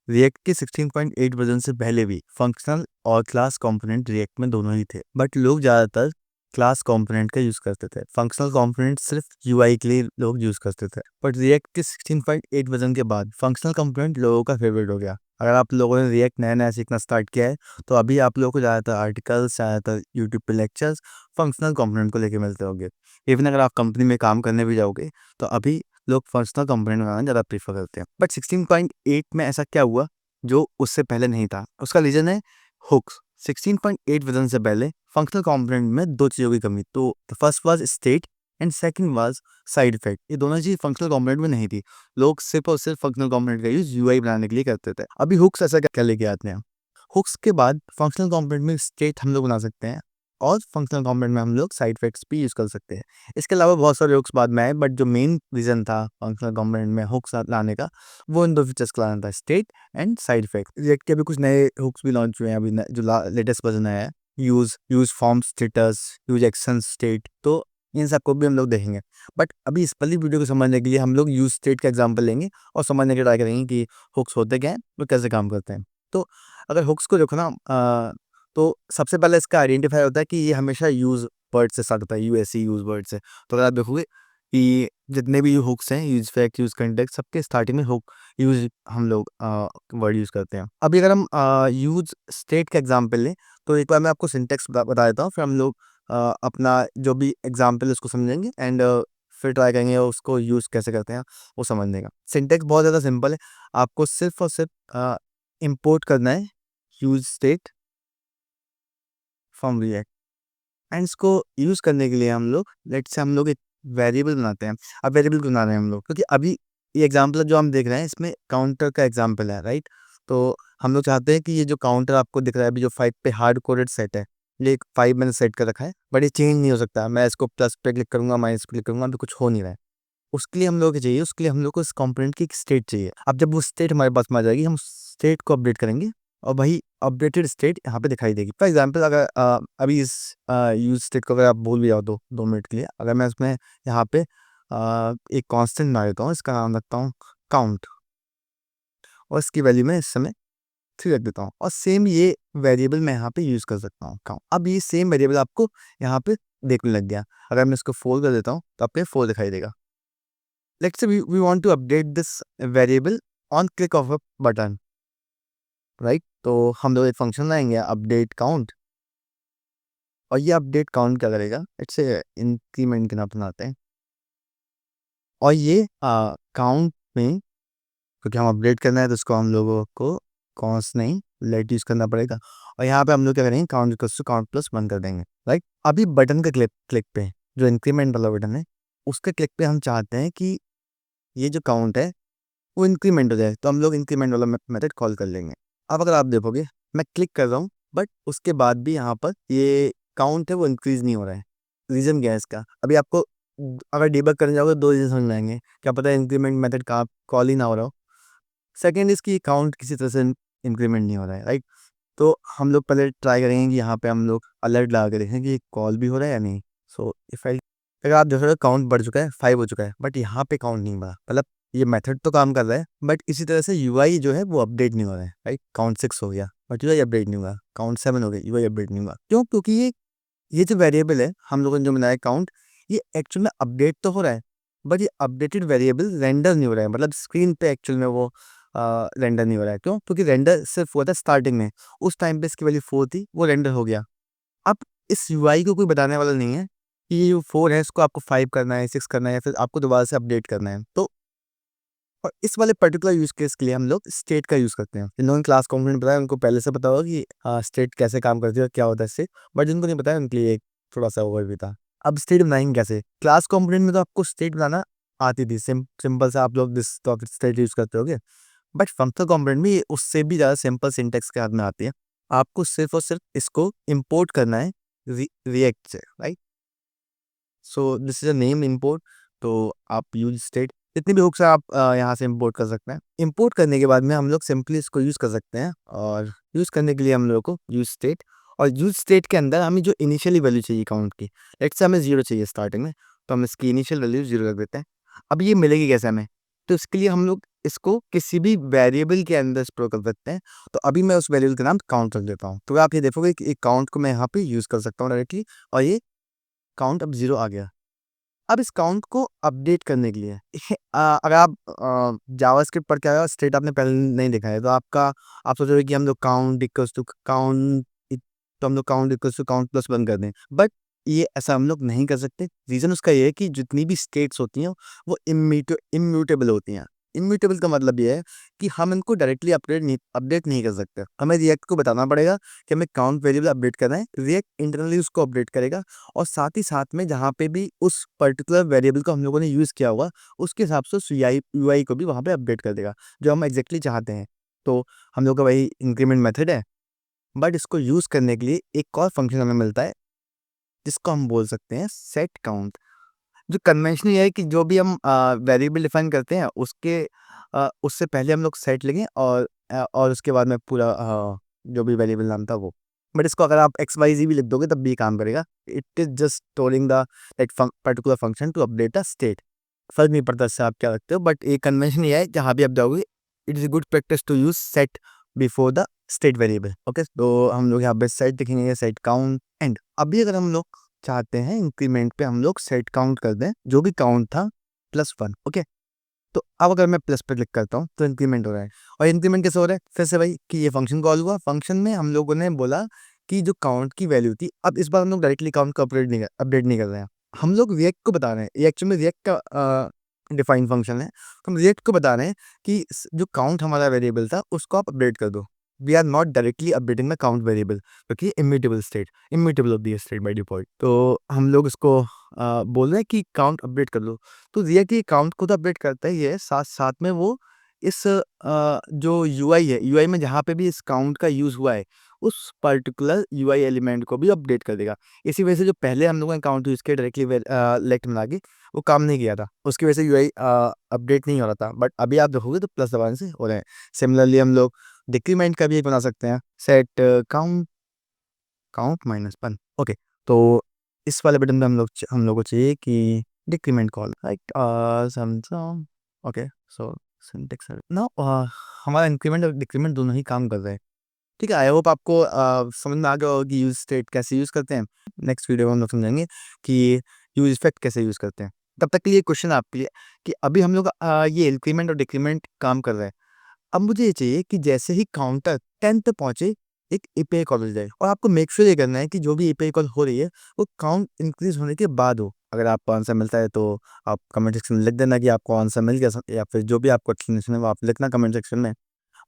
React के 16.8 version से पहले भी फंक्शनल और क्लास कंपोनेंट रिएक्ट में दोनों ही थे, बट लोग ज़्यादातर क्लास कंपोनेंट का यूज़ करते थे। फंक्शनल कंपोनेंट सिर्फ यूआई के लिए लोग यूज़ करते थे, बट रिएक्ट के 16.8 वर्जन के बाद फंक्शनल कंपोनेंट लोगों का फेवरेट हो गया। अगर आप लोगों ने रिएक्ट नया नया सीखना स्टार्ट किया है तो अभी आप लोगों को ज़्यादातर आर्टिकल्स, ज़्यादातर यूट्यूब पे लेक्चर्स फंक्शनल कंपोनेंट को लेके मिलते होंगे। इवन अगर आप कंपनी में काम करने भी जाओगे तो अभी लोग फंक्शनल कंपोनेंट बनाना ज़्यादा प्रीफर करते हैं। बट 16.8 में ऐसा क्या हुआ जो उससे पहले नहीं था? उसका रीज़न है हुक्स। 16.8 वर्जन से पहले फंक्शनल कंपोनेंट में 2 चीज़ों की कमी, तो the first was state and second was side effect. ये दोनों चीज़ फंक्शनल कंपोनेंट में नहीं थी। लोग सिर्फ और सिर्फ फंक्शनल कंपोनेंट का यूज़ यूआई बनाने के लिए करते थे। अभी हुक्स ऐसा क्या क्या लेके आते हैं? हुक्स के बाद फंक्शनल कंपोनेंट में स्टेट हम लोग बना सकते हैं और फंक्शनल कंपोनेंट में हम लोग साइड इफेक्ट्स भी यूज़ कर सकते हैं। इसके अलावा बहुत सारे हुक्स बाद में आए, बट जो मेन रीज़न था फंक्शनल कंपोनेंट में हुक्स लाने का, वो इन 2 फीचर्स का लाना था, state and side effect. React के अभी कुछ नए हुक्स भी लॉन्च हुए हैं अभी जो लेटेस्ट वर्जन आया है, use form status, use action state, तो इन सबको भी हम लोग देखेंगे। बट अभी इस वाली वीडियो को समझने के लिए हम लोग यूज़ स्टेट का एग्जांपल लेंगे और समझने की ट्राई करेंगे कि हुक्स होते क्या हैं, वो कैसे काम करते हैं। तो अगर हुक्स को देखो ना, तो सबसे पहले इसका आइडेंटिफाई होता है कि ये हमेशा यूज़ वर्ड से स्टार्ट होता है, यूएसई यूज़ वर्ड से। तो अगर आप देखोगे कि जितने भी हुक्स हैं, यूज़ फैक्ट, यूज़ कॉन्टेक्स्ट, सबके स्टार्टिंग में हुक यूज़ हम लोग वर्ड यूज़ करते हैं। अभी अगर हम यूज़ स्टेट का एग्जांपल लें तो एक बार मैं आपको सिंटैक्स बता देता हूँ, फिर हम लोग अपना जो भी एग्जांपल है उसको समझेंगे एंड फिर ट्राई करेंगे उसको यूज़ कैसे करते हैं वो समझने का। सिंटैक्स बहुत ज़्यादा सिंपल है। आपको सिर्फ और सिर्फ इंपोर्ट करना है use state from react and इसको यूज़ करने के लिए हम लोग लेट्स से हम लोग एक वेरिएबल बनाते हैं। अब वेरिएबल क्यों बना रहे हैं हम लोग? क्योंकि अभी ये एग्जांपल जो हम देख रहे हैं इसमें काउंटर का एग्जांपल है, राइट? तो हम लोग चाहते हैं कि ये जो काउंटर आपको दिख रहा है अभी, जो 5 पे हार्ड कोडेड सेट है, ये 5 मैंने सेट कर रखा है, बट ये चेंज नहीं हो सकता। मैं इसको प्लस पे क्लिक करूंगा, माइनस पे क्लिक करूंगा, अभी कुछ हो नहीं रहा है। उसके लिए हम लोग को चाहिए, उसके लिए हम लोग को इस कंपोनेंट की एक स्टेट चाहिए। अब जब वो स्टेट हमारे पास में आ जाएगी, हम स्टेट को अपडेट करेंगे और वही अपडेटेड स्टेट यहाँ पे दिखाई देगी। फॉर एग्जांपल अगर अभी इस यूज स्टेट को अगर आप भूल भी जाओ 2 मिनट के लिए, अगर मैं इसमें यहाँ पे एक कांस्टेंट बना देता हूँ, इसका नाम रखता हूँ काउंट, और इसकी वैल्यू मैं इस समय 3 रख देता हूँ, और सेम ये वेरिएबल मैं यहाँ पे यूज़ कर सकता हूँ काउंट। अब ये सेम वेरिएबल आपको यहाँ पे देखने लग गया। अगर मैं इसको 4 कर देता हूँ तो आपको 4 दिखाई देगा। Let's say we want to update this variable on click of a button, right? तो हम लोग एक फंक्शन लाएंगे अपडेट काउंट, और ये अपडेट काउंट क्या करेगा, इट्स इंक्रीमेंट के नाम बनाते हैं, और ये काउंट में, क्योंकि हम अपडेट करना है तो इसको हम लोगों को कॉन्स नहीं लेट यूज करना पड़ेगा, और यहाँ पे हम लोग क्या करेंगे, काउंट काउंट प्लस 1 कर देंगे, राइट? अभी बटन का क्लिक क्लिक पे, जो इंक्रीमेंट वाला बटन है, उसके क्लिक पे हम चाहते हैं कि ये जो काउंट है वो इंक्रीमेंट हो जाए, तो हम लोग इंक्रीमेंट वाला मेथड कॉल कर लेंगे। अब अगर आप देखोगे मैं क्लिक कर रहा हूँ, बट उसके बाद भी यहाँ पर ये काउंट है वो इंक्रीज नहीं हो रहा है। रीज़न क्या है इसका? अभी आपको अगर डीबग करने जाओगे 2 रीज़न समझ में आएंगे। क्या पता है इंक्रीमेंट मेथड का कॉल ही ना हो रहा हो। सेकेंड इसकी काउंट किसी तरह से इंक्रीमेंट नहीं हो रहा है, राइट? तो हम लोग पहले ट्राई करेंगे कि यहाँ पे हम लोग अलर्ट लगा के देखें कि कॉल भी हो रहा है या नहीं। सो इफ आई, अगर आप देखो काउंट बढ़ चुका है, 5 हो चुका है, बट यहाँ पे काउंट नहीं बढ़ा, मतलब ये मेथड तो काम कर रहा है, बट इसी तरह से यूआई जो है वो अपडेट नहीं हो रहा है, राइट? काउंट 6 हो गया बट यूआई अपडेट नहीं हुआ, काउंट 7 हो गया, यूआई अपडेट नहीं हुआ। क्यों? क्योंकि ये जो वेरिएबल है हम लोगों ने जो बनाया काउंट, ये एक्चुअल में अपडेट तो हो रहा है, बट ये अपडेटेड वेरिएबल रेंडर नहीं हो रहा है, मतलब स्क्रीन पे एक्चुअल में वो रेंडर नहीं हो रहा है। क्यों? क्योंकि रेंडर सिर्फ हुआ था स्टार्टिंग में, उस टाइम पे इसकी वैल्यू 4 थी, वो रेंडर हो गया। अब इस यूआई को कोई बताने वाला नहीं है कि ये जो 4 है इसको आपको 5 करना है, 6 करना है, या फिर आपको दोबारा से अपडेट करना है। तो और इस वाले पर्टिकुलर यूज़ केस के लिए हम लोग स्टेट का यूज़ करते हैं। जिन लोगों ने क्लास कंपोनेंट बताया उनको पहले से पता होगा कि स्टेट कैसे काम करती है और क्या होता है इससे, बट जिनको नहीं बताया उनके लिए एक थोड़ा-सा ओवरव्यू था। अब स्टेट बनाएँगे कैसे? क्लास कंपोनेंट में तो आपको स्टेट बनाना आती थी, सिंपल सा आप लोग दिस तो स्टेट यूज़ करते होगे। बट फंक्शनल कंपोनेंट में ये उससे भी ज़्यादा सिंपल सिंटैक्स के हाथ में आती है। आपको सिर्फ़ और सिर्फ़ इसको इम्पोर्ट करना है रिएक्ट से, right? So this is a name import, तो आप यूज़ स्टेट जितनी भी हुक्स है आप यहाँ से इम्पोर्ट कर सकते हैं। इम्पोर्ट करने के बाद में हम लोग सिंपली इसको यूज़ कर सकते हैं, और यूज़ करने के लिए हम लोगों को यूज़ स्टेट, और यूज़ स्टेट के अंदर हमें जो इनिशियली वैल्यू चाहिए काउंट की, लेट्स से हमें 0 चाहिए स्टार्टिंग में, तो हम इसकी इनिशियल वैल्यू 0 रख देते हैं। अब ये मिलेगी कैसे हमें? तो इसके लिए हम लोग इसको किसी भी वेरिएबल के अंदर स्टोर कर सकते हैं। तो अभी मैं उस वेरिएबल का नाम काउंट रख देता हूँ। तो आप ये देखोगे कि एक काउंट को मैं यहाँ पे यूज़ कर सकता हूँ डायरेक्टली, और ये काउंट अब 0 आ गया। अब इस काउंट को अपडेट करने के लिए अगर आप जावास्क्रिप्ट पढ़ के आए हो, स्टेट आपने पहले नहीं देखा है, तो आप सोच रहे हो कि हम लोग काउंट इक्वल्स टू काउंट, तो हम लोग count equals to count plus 1 कर दें। बट ये ऐसा हम लोग नहीं कर सकते। रीज़न उसका ये है कि जितनी भी स्टेट्स होती हैं, वो इम्यूटेबल होती हैं। इम्यूटेबल का मतलब ये है कि हम इनको डायरेक्टली अपडेट नहीं कर सकते। हमें रिएक्ट को बताना पड़ेगा कि हमें काउंट वेरिएबल अपडेट करना है। रिएक्ट इंटरनली उसको अपडेट करेगा, और साथ ही साथ में जहाँ पे भी उस पर्टिकुलर वेरिएबल को हम लोगों ने यूज़ किया होगा, उसके हिसाब से उस यूआई को भी वहाँ पे अपडेट कर देगा, जो हम एग्जैक्टली चाहते हैं। तो हम लोग का वही इंक्रीमेंट मेथड है, बट इसको यूज़ करने के लिए एक और फंक्शन हमें मिलता है, जिसको हम बोल सकते हैं सेट काउंट। जो कन्वेंशनल ये है कि जो भी हम वेरिएबल डिफाइन करते हैं, उससे पहले हम लोग सेट लिखें, और उसके बाद में पूरा जो भी वेरिएबल नाम था वो। बट इसको अगर आप एक्स वाई जी भी लिख दोगे तब भी काम करेगा। It is just storing the that particular function to update the state. फर्क नहीं पड़ता इससे आप क्या रखते हो, बट एक कन्वेंशन ये है, जहाँ भी आप जाओगे, it is a good practice to use set before the state variable. Okay, तो हम लोग यहाँ पे सेट लिखेंगे, सेट काउंट एंड। अभी अगर हम लोग चाहते हैं इंक्रीमेंट पे हम लोग सेट काउंट कर दें, जो भी काउंट था +1। ओके, तो अब अगर मैं प्लस पे क्लिक करता हूँ तो इंक्रीमेंट हो रहा है। और इंक्रीमेंट कैसे हो रहा है? फिर से भाई कि ये फंक्शन कॉल हुआ, फंक्शन में हम लोगों ने बोला कि जो काउंट की वैल्यू थी, अब इस बार हम लोग डायरेक्टली काउंट को अपडेट नहीं कर रहे हैं। हम लोग रिएक्ट को बता रहे हैं, ये एक्चुअली रिएक्ट का डिफाइन फंक्शन है। हम रिएक्ट को बता रहे हैं कि जो काउंट हमारा वेरिएबल था उसको आप अपडेट कर दो। We are not directly updating the count variable, क्योंकि इम्यूटेबल होती है स्टेट बाय डिफॉल्ट। तो हम लोग इसको बोल रहे हैं कि काउंट अपडेट कर लो। तो रिएक्ट ये काउंट को तो अपडेट करता ही है, साथ साथ में वो इस जो यूआई है, यूआई में जहाँ पे भी इस काउंट का यूज़ हुआ है, उस पर्टिकुलर यूआई एलिमेंट को भी अपडेट कर देगा। इसी वजह से जो पहले हम लोगों ने काउंट यूज़ किया डायरेक्टली लेफ्ट में लाके, वो काम नहीं किया था। उसकी वजह से यूआई अपडेट नहीं हो रहा था। बट अभी आप देखोगे तो प्लस दबाने से हो रहे हैं। सिमिलरली हम लोग डिक्रीमेंट का भी एक बना सकते हैं, सेट काउंट -1। ओके, तो इस वाले बटन पे हम लोग को चाहिए कि डिक्रीमेंट कॉल, राइट? सम ओके, सो सिंटैक्स नाउ हमारा इंक्रीमेंट और डिक्रीमेंट दोनों ही काम कर रहे हैं। ठीक है, आई होप आपको समझ में आ गया होगा कि यूज स्टेट कैसे यूज़ करते हैं। नेक्स्ट वीडियो में हम लोग समझेंगे कि यूज इफेक्ट कैसे यूज़ करते हैं। तब तक के लिए क्वेश्चन आपके लिए कि अभी हम लोग ये इंक्रीमेंट और डिक्रीमेंट काम कर रहे हैं। अब मुझे ये चाहिए कि जैसे ही काउंटर 10 तक पहुँचे, एक एपीआई कॉल हो जाए, और आपको मेक श्योर ये करना है कि जो भी एपीआई कॉल हो रही है, वो काउंट इंक्रीज़ होने के बाद हो। अगर आपको आंसर मिलता है तो आप कमेंट सेक्शन में लिख देना कि आपको आंसर मिल गया, या फिर जो भी आपको एक्सप्लेनेशन है वो आप लिखना कमेंट सेक्शन में।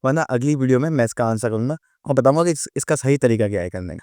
वरना अगली वीडियो में मैं इसका आंसर करूँगा और बताऊँगा कि इसका सही तरीका क्या है करने का।